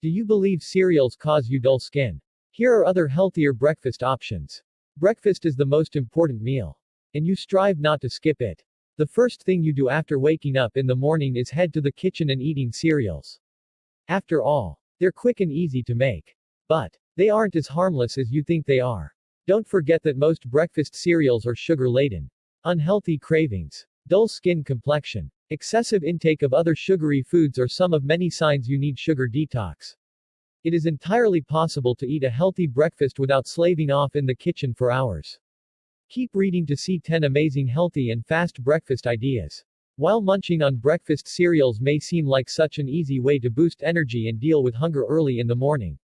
Do you believe cereals cause you dull skin? Here are other healthier breakfast options. Breakfast is the most important meal. And you strive not to skip it. The first thing you do after waking up in the morning is head to the kitchen and eating cereals. After all, they're quick and easy to make. But they aren't as harmless as you think they are. Don't forget that most breakfast cereals are sugar-laden. Unhealthy cravings, dull skin complexion, excessive intake of other sugary foods are some of many signs you need sugar detox. It is entirely possible to eat a healthy breakfast without slaving off in the kitchen for hours. Keep reading to see 10 amazing healthy and fast breakfast ideas. While munching on breakfast cereals may seem like such an easy way to boost energy and deal with hunger early in the morning,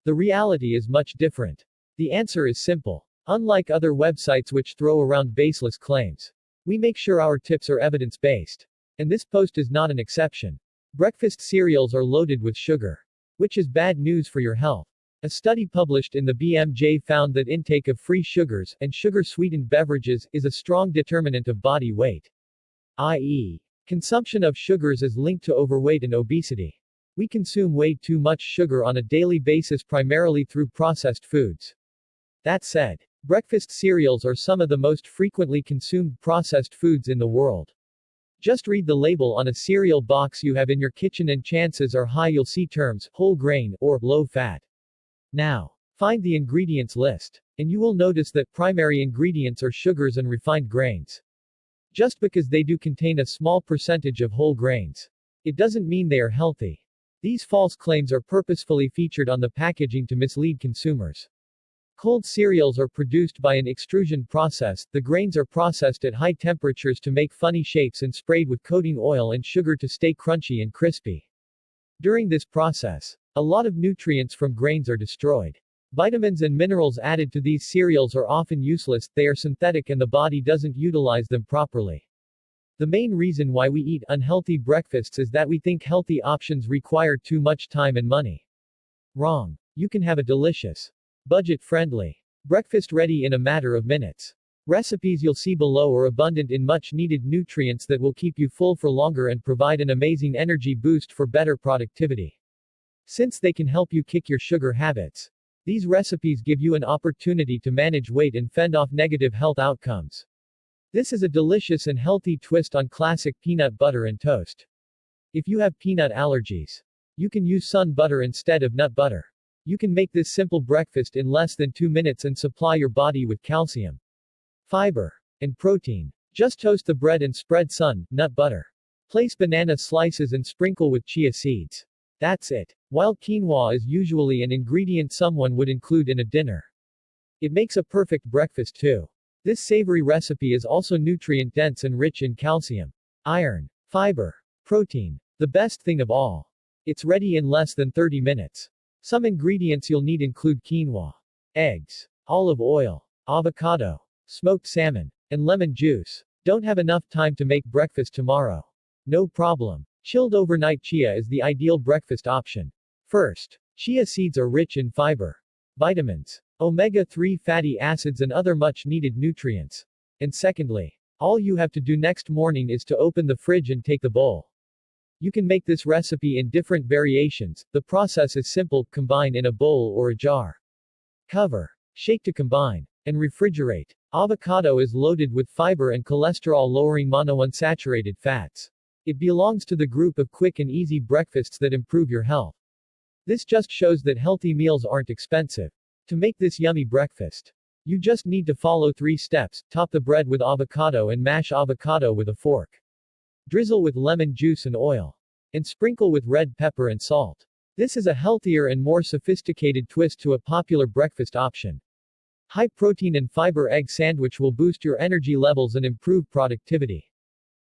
the reality is much different. The answer is simple. Unlike other websites which throw around baseless claims, we make sure our tips are evidence-based. And this post is not an exception. Breakfast cereals are loaded with sugar, which is bad news for your health. A study published in the BMJ found that intake of free sugars and sugar-sweetened beverages is a strong determinant of body weight. I.e., consumption of sugars is linked to overweight and obesity. We consume way too much sugar on a daily basis primarily through processed foods. That said, breakfast cereals are some of the most frequently consumed processed foods in the world. Just read the label on a cereal box you have in your kitchen and chances are high you'll see terms, whole grain, or low fat. Now, find the ingredients list, and you will notice that primary ingredients are sugars and refined grains. Just because they do contain a small percentage of whole grains, it doesn't mean they are healthy. These false claims are purposefully featured on the packaging to mislead consumers. Cold cereals are produced by an extrusion process. The grains are processed at high temperatures to make funny shapes and sprayed with coating oil and sugar to stay crunchy and crispy. During this process, a lot of nutrients from grains are destroyed. Vitamins and minerals added to these cereals are often useless, they are synthetic and the body doesn't utilize them properly. The main reason why we eat unhealthy breakfasts is that we think healthy options require too much time and money. Wrong. You can have a delicious, budget-friendly breakfast ready in a matter of minutes. Recipes you'll see below are abundant in much-needed nutrients that will keep you full for longer and provide an amazing energy boost for better productivity. Since they can help you kick your sugar habits, these recipes give you an opportunity to manage weight and fend off negative health outcomes. This is a delicious and healthy twist on classic peanut butter and toast. If you have peanut allergies, you can use sun butter instead of nut butter. You can make this simple breakfast in less than 2 minutes and supply your body with calcium, fiber, and protein. Just toast the bread and spread sun, nut butter. Place banana slices and sprinkle with chia seeds. That's it. While quinoa is usually an ingredient someone would include in a dinner, it makes a perfect breakfast too. This savory recipe is also nutrient-dense and rich in calcium, iron, fiber, protein. The best thing of all, it's ready in less than 30 minutes. Some ingredients you'll need include quinoa, eggs, olive oil, avocado, smoked salmon, and lemon juice. Don't have enough time to make breakfast tomorrow? No problem. Chilled overnight chia is the ideal breakfast option. First, chia seeds are rich in fiber, vitamins, omega-3 fatty acids and other much-needed nutrients. And secondly, all you have to do next morning is to open the fridge and take the bowl. You can make this recipe in different variations. The process is simple, combine in a bowl or a jar. Cover, shake to combine, and refrigerate. Avocado is loaded with fiber and cholesterol-lowering monounsaturated fats. It belongs to the group of quick and easy breakfasts that improve your health. This just shows that healthy meals aren't expensive. To make this yummy breakfast, you just need to follow 3 steps. Top the bread with avocado and mash avocado with a fork. Drizzle with lemon juice and oil. And sprinkle with red pepper and salt. This is a healthier and more sophisticated twist to a popular breakfast option. High protein and fiber egg sandwich will boost your energy levels and improve productivity.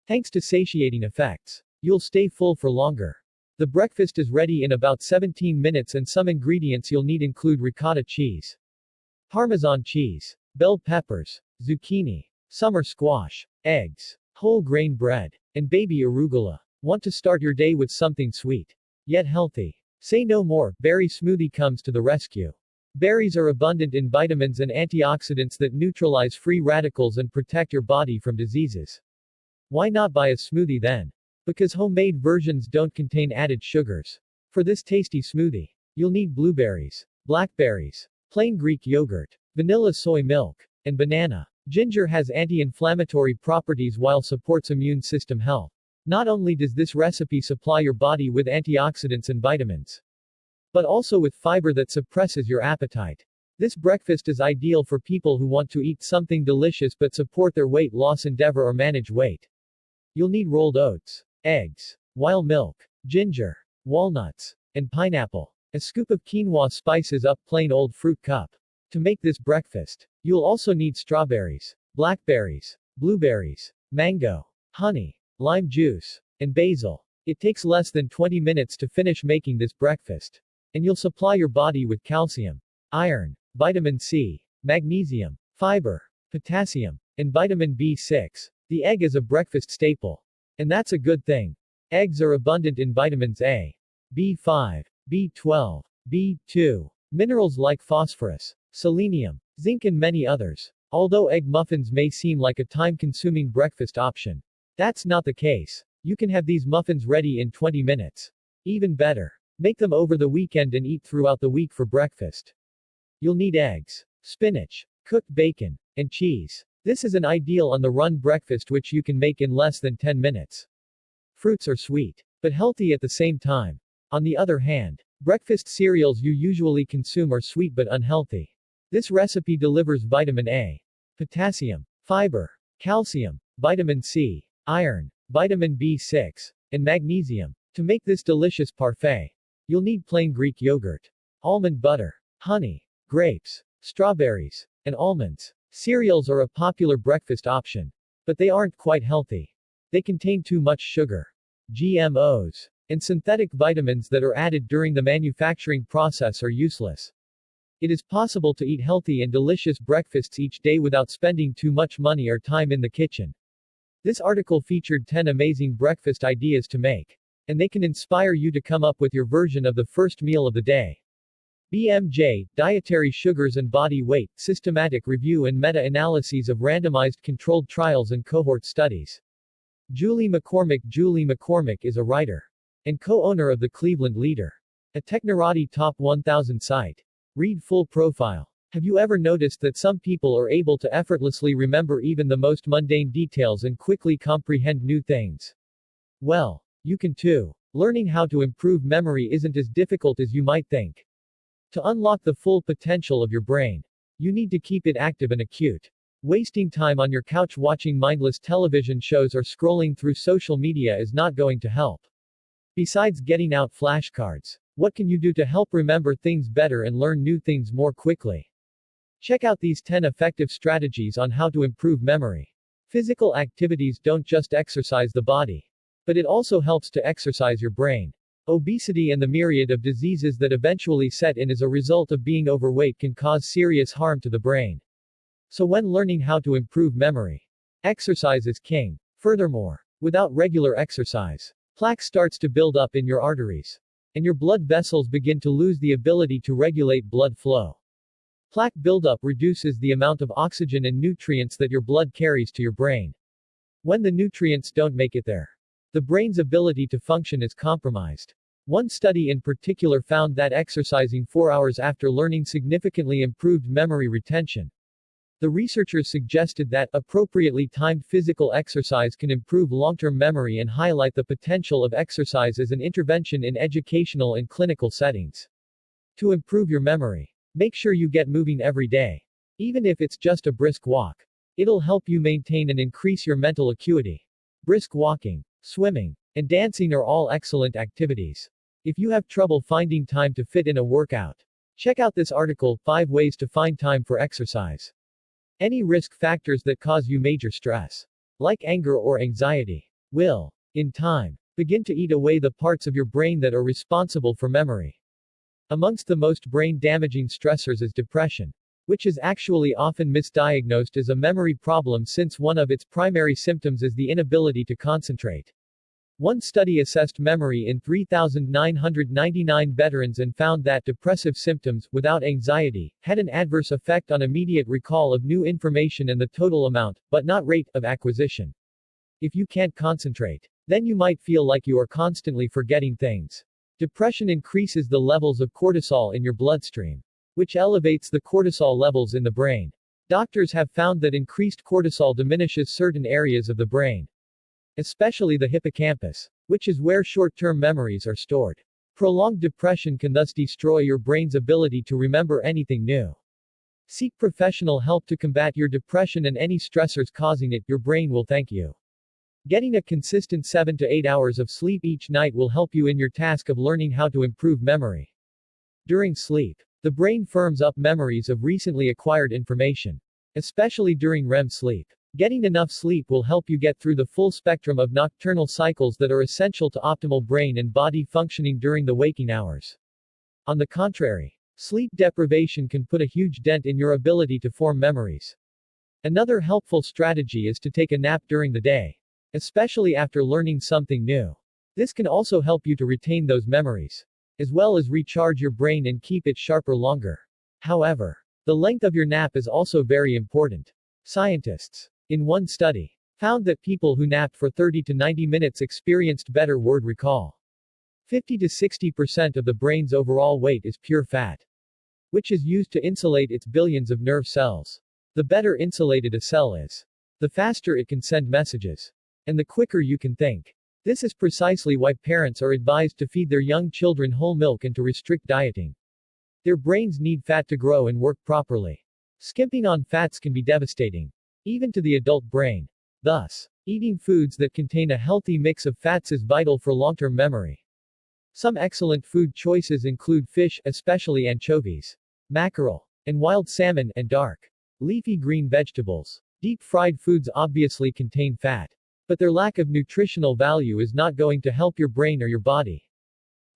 Thanks to satiating effects, you'll stay full for longer. The breakfast is ready in about 17 minutes and some ingredients you'll need include ricotta cheese, Parmesan cheese, bell peppers, zucchini, summer squash, eggs, whole grain bread, and baby arugula. Want to start your day with something sweet, yet healthy? Say no more. Berry smoothie comes to the rescue. Berries are abundant in vitamins and antioxidants that neutralize free radicals and protect your body from diseases. Why not buy a smoothie then? Because homemade versions don't contain added sugars, For this tasty smoothie, you'll need blueberries, blackberries, plain Greek yogurt, vanilla soy milk, and banana. Ginger has anti-inflammatory properties while supports immune system health. Not only does this recipe supply your body with antioxidants and vitamins, but also with fiber that suppresses your appetite. This breakfast is ideal for people who want to eat something delicious but support their weight loss endeavor or manage weight. You'll need rolled oats, eggs, wild milk, ginger, walnuts, and pineapple. A scoop of quinoa spices up plain old fruit cup. To make this breakfast, you'll also need strawberries, blackberries, blueberries, mango, honey, lime juice, and basil. It takes less than 20 minutes to finish making this breakfast. And you'll supply your body with calcium, iron, vitamin C, magnesium, fiber, potassium, and vitamin B6. The egg is a breakfast staple. And that's a good thing. Eggs are abundant in vitamins A, B5, B12, B2, minerals like phosphorus, selenium, zinc and many others. Although egg muffins may seem like a time-consuming breakfast option, that's not the case. You can have these muffins ready in 20 minutes. Even better, make them over the weekend and eat throughout the week for breakfast. You'll need eggs, spinach, cooked bacon, and cheese. This is an ideal on-the-run breakfast which you can make in less than 10 minutes. Fruits are sweet, but healthy at the same time. On the other hand, breakfast cereals you usually consume are sweet but unhealthy. This recipe delivers vitamin A, potassium, fiber, calcium, vitamin C, iron, vitamin B6, and magnesium. To make this delicious parfait, you'll need plain Greek yogurt, almond butter, honey, grapes, strawberries, and almonds. Cereals are a popular breakfast option, but they aren't quite healthy. They contain too much sugar, GMOs, and synthetic vitamins that are added during the manufacturing process are useless. It is possible to eat healthy and delicious breakfasts each day without spending too much money or time in the kitchen. This article featured 10 amazing breakfast ideas to make, and they can inspire you to come up with your version of the first meal of the day. BMJ, Dietary Sugars and Body Weight, Systematic Review and Meta-Analyses of Randomized Controlled Trials and Cohort Studies. Julie McCormick is a writer and co-owner of the Cleveland Leader, a Technorati Top 1000 site. Read full profile. Have you ever noticed that some people are able to effortlessly remember even the most mundane details and quickly comprehend new things? Well, you can too. Learning how to improve memory isn't as difficult as you might think. To unlock the full potential of your brain, you need to keep it active and acute. Wasting time on your couch watching mindless television shows or scrolling through social media is not going to help. Besides getting out flashcards, what can you do to help remember things better and learn new things more quickly? Check out these 10 effective strategies on how to improve memory. Physical activities don't just exercise the body, but it also helps to exercise your brain. Obesity and the myriad of diseases that eventually set in as a result of being overweight can cause serious harm to the brain. So when learning how to improve memory, exercise is king. Furthermore, without regular exercise, plaque starts to build up in your arteries, and your blood vessels begin to lose the ability to regulate blood flow. Plaque buildup reduces the amount of oxygen and nutrients that your blood carries to your brain. When the nutrients don't make it there, the brain's ability to function is compromised. One study in particular found that exercising 4 hours after learning significantly improved memory retention. The researchers suggested that appropriately timed physical exercise can improve long-term memory and highlight the potential of exercise as an intervention in educational and clinical settings. To improve your memory, make sure you get moving every day. Even if it's just a brisk walk, it'll help you maintain and increase your mental acuity. Brisk walking, swimming, and dancing are all excellent activities. If you have trouble finding time to fit in a workout, check out this article, 5 Ways to Find Time for Exercise. Any risk factors that cause you major stress, like anger or anxiety, will, in time, begin to eat away the parts of your brain that are responsible for memory. Amongst the most brain-damaging stressors is depression, which is actually often misdiagnosed as a memory problem since one of its primary symptoms is the inability to concentrate. One study assessed memory in 3,999 veterans and found that depressive symptoms, without anxiety, had an adverse effect on immediate recall of new information and the total amount, but not rate, of acquisition. If you can't concentrate, then you might feel like you are constantly forgetting things. Depression increases the levels of cortisol in your bloodstream, which elevates the cortisol levels in the brain. Doctors have found that increased cortisol diminishes certain areas of the brain, especially the hippocampus, which is where short-term memories are stored. Prolonged depression can thus destroy your brain's ability to remember anything new. Seek professional help to combat your depression and any stressors causing it. Your brain will thank you. Getting a consistent 7 to 8 hours of sleep each night will help you in your task of learning how to improve memory. During sleep, the brain firms up memories of recently acquired information, especially during REM sleep. Getting enough sleep will help you get through the full spectrum of nocturnal cycles that are essential to optimal brain and body functioning during the waking hours. On the contrary, sleep deprivation can put a huge dent in your ability to form memories. Another helpful strategy is to take a nap during the day, especially after learning something new. This can also help you to retain those memories, as well as recharge your brain and keep it sharper longer. However, the length of your nap is also very important. Scientists, in one study, found that people who napped for 30 to 90 minutes experienced better word recall. 50 to 60% of the brain's overall weight is pure fat, which is used to insulate its billions of nerve cells. The better insulated a cell is, the faster it can send messages, and the quicker you can think. This is precisely why parents are advised to feed their young children whole milk and to restrict dieting. Their brains need fat to grow and work properly. Skimping on fats can be devastating, even to the adult brain. Thus, eating foods that contain a healthy mix of fats is vital for long-term memory. Some excellent food choices include fish, especially anchovies, mackerel, and wild salmon, and dark, leafy green vegetables. Deep-fried foods obviously contain fat, but their lack of nutritional value is not going to help your brain or your body.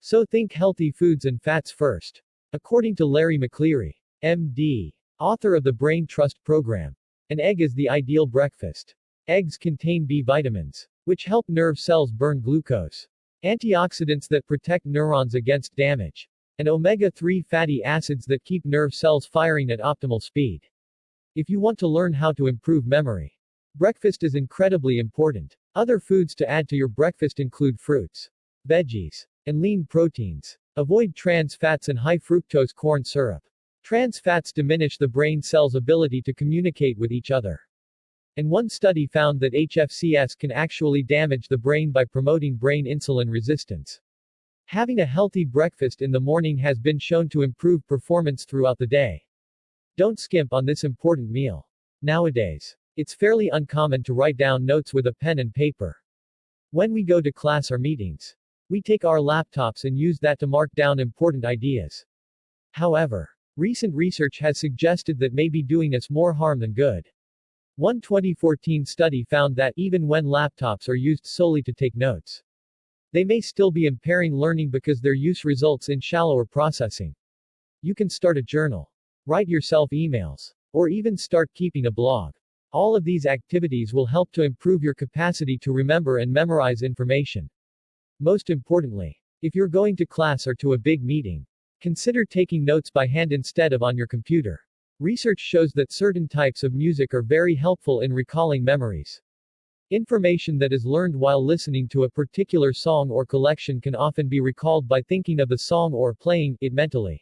So think healthy foods and fats first. According to Larry McCleary, MD, author of the Brain Trust program, an egg is the ideal breakfast. Eggs contain B vitamins, which help nerve cells burn glucose, antioxidants that protect neurons against damage, and omega-3 fatty acids that keep nerve cells firing at optimal speed. If you want to learn how to improve memory, breakfast is incredibly important. Other foods to add to your breakfast include fruits, veggies, and lean proteins. Avoid trans fats and high fructose corn syrup. Trans fats diminish the brain cells' ability to communicate with each other. And one study found that HFCS can actually damage the brain by promoting brain insulin resistance. Having a healthy breakfast in the morning has been shown to improve performance throughout the day. Don't skimp on this important meal. Nowadays, it's fairly uncommon to write down notes with a pen and paper. When we go to class or meetings, we take our laptops and use that to mark down important ideas. However, recent research has suggested that may be doing us more harm than good. One 2014 study found that even when laptops are used solely to take notes, they may still be impairing learning because their use results in shallower processing. You can start a journal, write yourself emails, or even start keeping a blog. All of these activities will help to improve your capacity to remember and memorize information. Most importantly, if you're going to class or to a big meeting, consider taking notes by hand instead of on your computer. Research shows that certain types of music are very helpful in recalling memories. Information that is learned while listening to a particular song or collection can often be recalled by thinking of the song or playing it mentally.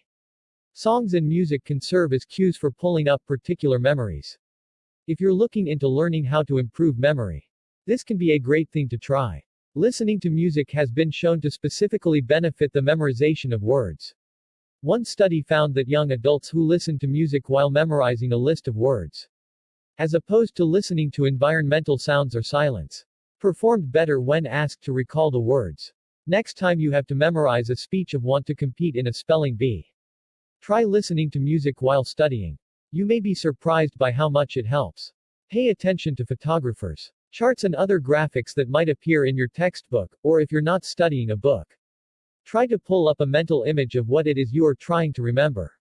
Songs and music can serve as cues for pulling up particular memories. If you're looking into learning how to improve memory, this can be a great thing to try. Listening to music has been shown to specifically benefit the memorization of words. One study found that young adults who listened to music while memorizing a list of words, as opposed to listening to environmental sounds or silence, performed better when asked to recall the words. Next time you have to memorize a speech of want to compete in a spelling bee, try listening to music while studying. You may be surprised by how much it helps. Pay attention to photographers, charts and other graphics that might appear in your textbook, or if you're not studying a book, try to pull up a mental image of what it is you are trying to remember.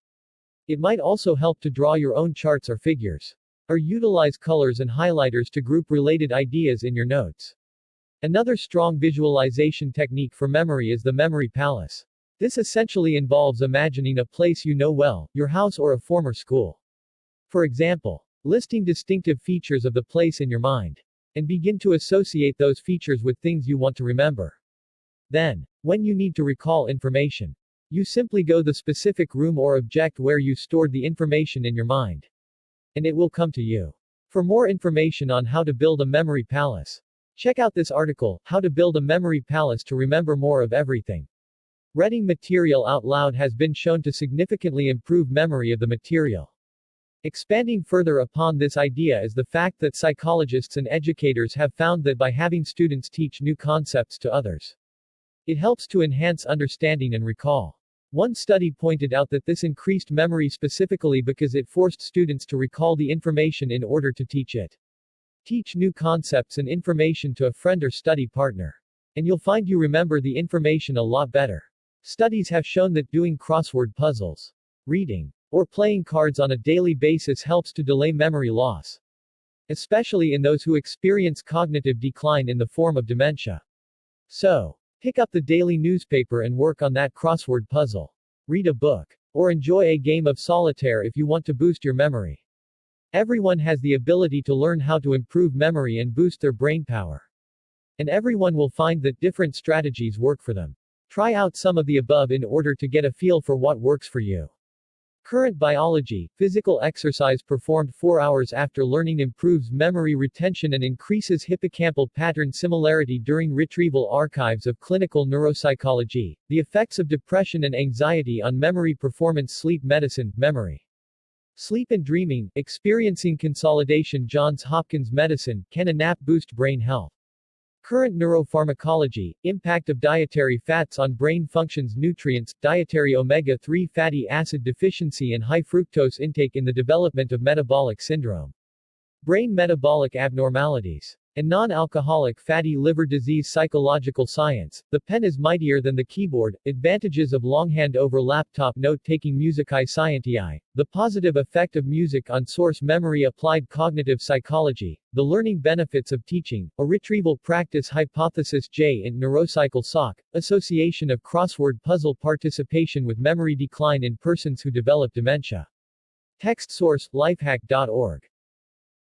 It might also help to draw your own charts or figures, or utilize colors and highlighters to group related ideas in your notes. Another strong visualization technique for memory is the memory palace. This essentially involves imagining a place you know well, your house or a former school. For example, listing distinctive features of the place in your mind, and begin to associate those features with things you want to remember. Then, when you need to recall information, you simply go the specific room or object where you stored the information in your mind. And it will come to you. For more information on how to build a memory palace, check out this article, How to Build a Memory Palace to Remember More of Everything. Reading material out loud has been shown to significantly improve memory of the material. Expanding further upon this idea is the fact that psychologists and educators have found that by having students teach new concepts to others, it helps to enhance understanding and recall. One study pointed out that this increased memory specifically because it forced students to recall the information in order to teach it. Teach new concepts and information to a friend or study partner, and you'll find you remember the information a lot better. Studies have shown that doing crossword puzzles, reading, or playing cards on a daily basis helps to delay memory loss, especially in those who experience cognitive decline in the form of dementia. So, pick up the daily newspaper and work on that crossword puzzle. Read a book. Or enjoy a game of solitaire if you want to boost your memory. Everyone has the ability to learn how to improve memory and boost their brain power. And everyone will find that different strategies work for them. Try out some of the above in order to get a feel for what works for you. Current biology, physical exercise performed 4 hours after learning improves memory retention and increases hippocampal pattern similarity during retrieval. Archives of clinical neuropsychology, the effects of depression and anxiety on memory performance. Sleep medicine, memory, sleep and dreaming, experiencing consolidation. Johns Hopkins Medicine, can a nap boost brain health? Current neuropharmacology, impact of dietary fats on brain functions. Nutrients, dietary omega-3 fatty acid deficiency and high fructose intake in the development of metabolic syndrome, brain metabolic abnormalities, and non-alcoholic fatty liver disease. Psychological science, the pen is mightier than the keyboard, advantages of longhand over laptop note-taking. Musicae scientiae, the positive effect of music on source memory. Applied cognitive psychology, the learning benefits of teaching, a retrieval practice. Hypothesis J in neuropsychal SOC, association of crossword puzzle participation with memory decline in persons who develop dementia. Text source, lifehack.org.